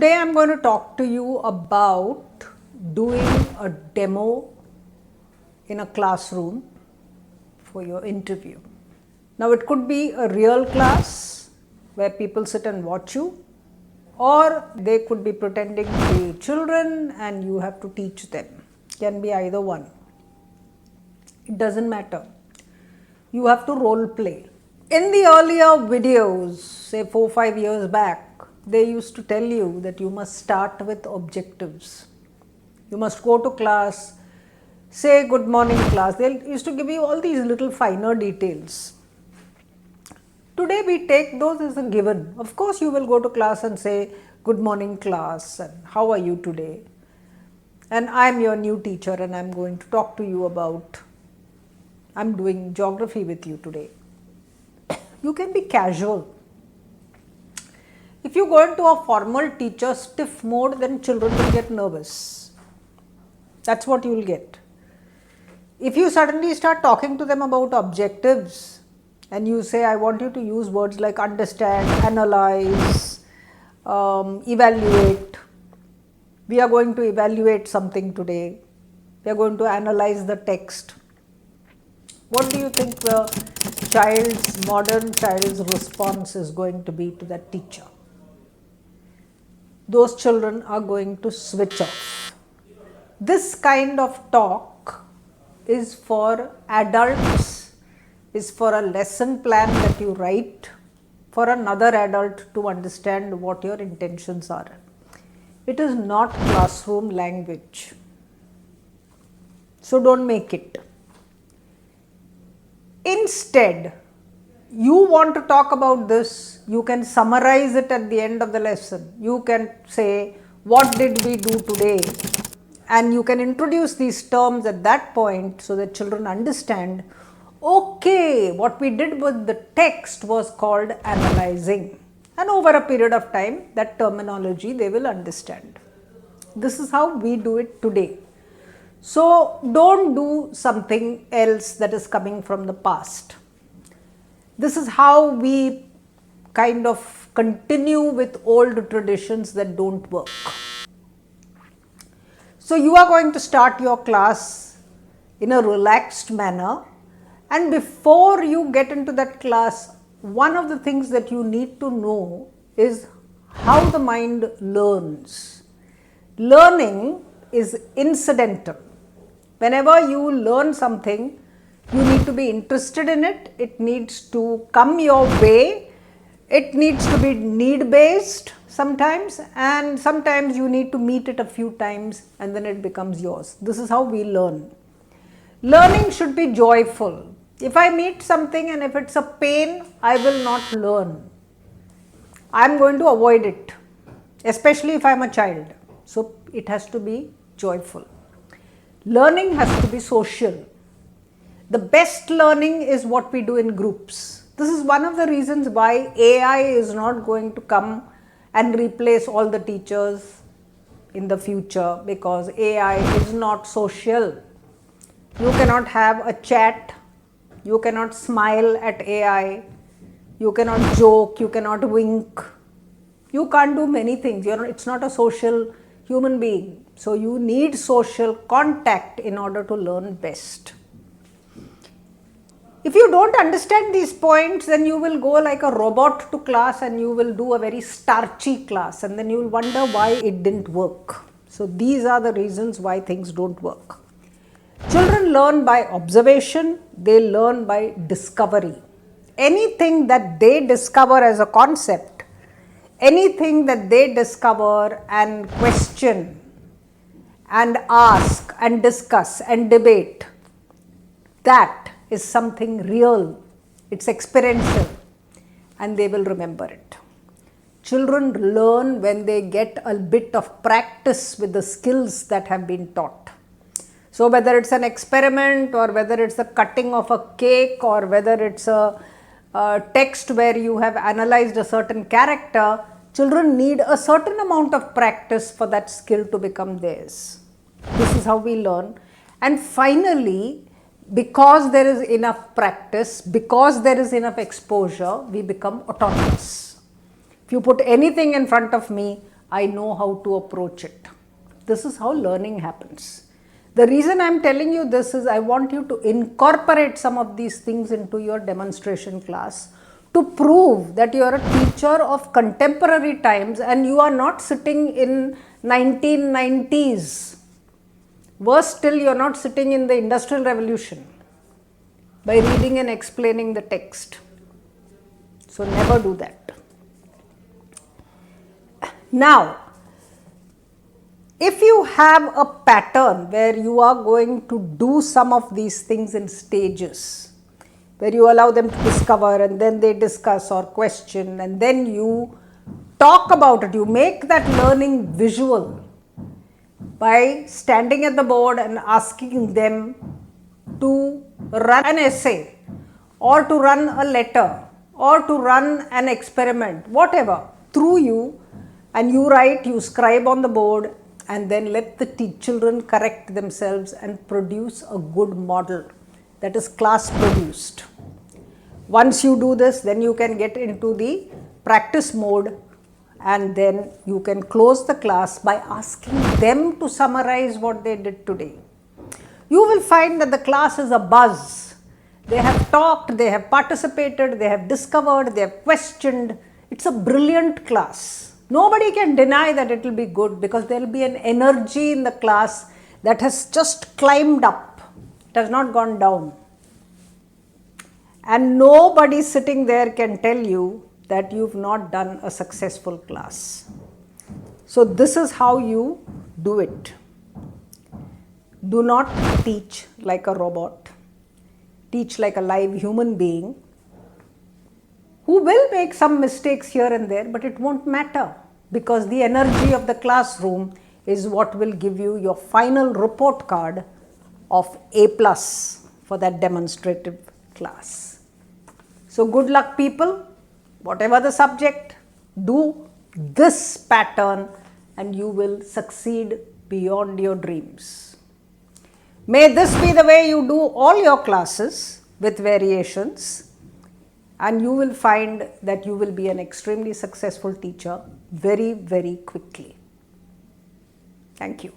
Today I'm going to talk to you about doing a demo in a classroom for your interview. Now it could be a real class where people sit and watch you, or they could be pretending to be children and you have to teach them. Can be either one. It doesn't matter. You have to role play. In the earlier videos, say 4-5 years back, they used to tell you that you must start with objectives. You must go to class, say good morning class. They used to give you all these little finer details. Today we take those as a given. Of course you will go to class and say good morning class and how are you today? And I am your new teacher and I am going to talk to you about, I am doing geography with you today. You can be casual. If you go into a formal teacher stiff mode, then children will get nervous. That's what you will get. If you suddenly start talking to them about objectives and you say, I want you to use words like understand, analyze, evaluate. We are going to evaluate something today. We are going to analyze the text. What do you think the modern child's response is going to be to that teacher? Those children are going to switch off. This kind of talk is for adults, is for a lesson plan that you write for another adult to understand what your intentions are. It is not classroom language. So don't make it. Instead, you want to talk about this, you can summarize it at the end of the lesson. You can say, what did we do today? And you can introduce these terms at that point so that children understand, okay, what we did with the text was called analyzing. And over a period of time, that terminology they will understand. This is how we do it today. So don't do something else that is coming from the past. This is how we kind of continue with old traditions that don't work. So you are going to start your class in a relaxed manner, and before you get into that class, one of the things that you need to know is how the mind learns. Learning is incidental. Whenever you learn something, you need to be interested in it, it needs to come your way, it needs to be need-based sometimes, and sometimes you need to meet it a few times and then it becomes yours. This is how we learn. Learning should be joyful. If I meet something and if it's a pain, I will not learn. I am going to avoid it, especially if I am a child. So it has to be joyful. Learning has to be social. The best learning is what we do in groups. This is one of the reasons why AI is not going to come and replace all the teachers in the future, because AI is not social. You cannot have a chat, you cannot smile at AI, you cannot joke, you cannot wink. You can't do many things. It's not a social human being. So you need social contact in order to learn best. If you don't understand these points, then you will go like a robot to class and you will do a very starchy class, and then you will wonder why it didn't work. So these are the reasons why things don't work. Children learn by observation, they learn by discovery. Anything that they discover as a concept, anything that they discover and question and ask and discuss and debate, that is something real, it's experiential, and they will remember it. Children learn when they get a bit of practice with the skills that have been taught. So whether it's an experiment, or whether it's the cutting of a cake, or whether it's a text where you have analyzed a certain character, children need a certain amount of practice for that skill to become theirs. This is how we learn. And finally, because there is enough practice, because there is enough exposure, we become autonomous. If you put anything in front of me, I know how to approach it. This is how learning happens. The reason I am telling you this is I want you to incorporate some of these things into your demonstration class to prove that you are a teacher of contemporary times and you are not sitting in 1990s. Worse still, you are not sitting in the Industrial Revolution by reading and explaining the text. So never do that. Now, if you have a pattern where you are going to do some of these things in stages, where you allow them to discover and then they discuss or question and then you talk about it, you make that learning visual by standing at the board and asking them to run an essay or to run a letter or to run an experiment, whatever, through you, and you write, you scribe on the board, and then let the children correct themselves and produce a good model that is class produced. Once you do this, then you can get into the practice mode and then you can close the class by asking them to summarize what they did today. You will find that the class is a buzz. They have talked, they have participated, they have discovered, they have questioned. It's a brilliant class. Nobody can deny that it will be good because there will be an energy in the class that has just climbed up. It has not gone down. And nobody sitting there can tell you that you've not done a successful class. So this is how you do it. Do not teach like a robot. Teach like a live human being who will make some mistakes here and there, but it won't matter because the energy of the classroom is what will give you your final report card of A+ for that demonstrative class. So good luck, people. Whatever the subject, do this pattern and you will succeed beyond your dreams. May this be the way you do all your classes with variations, and you will find that you will be an extremely successful teacher very, very quickly. Thank you.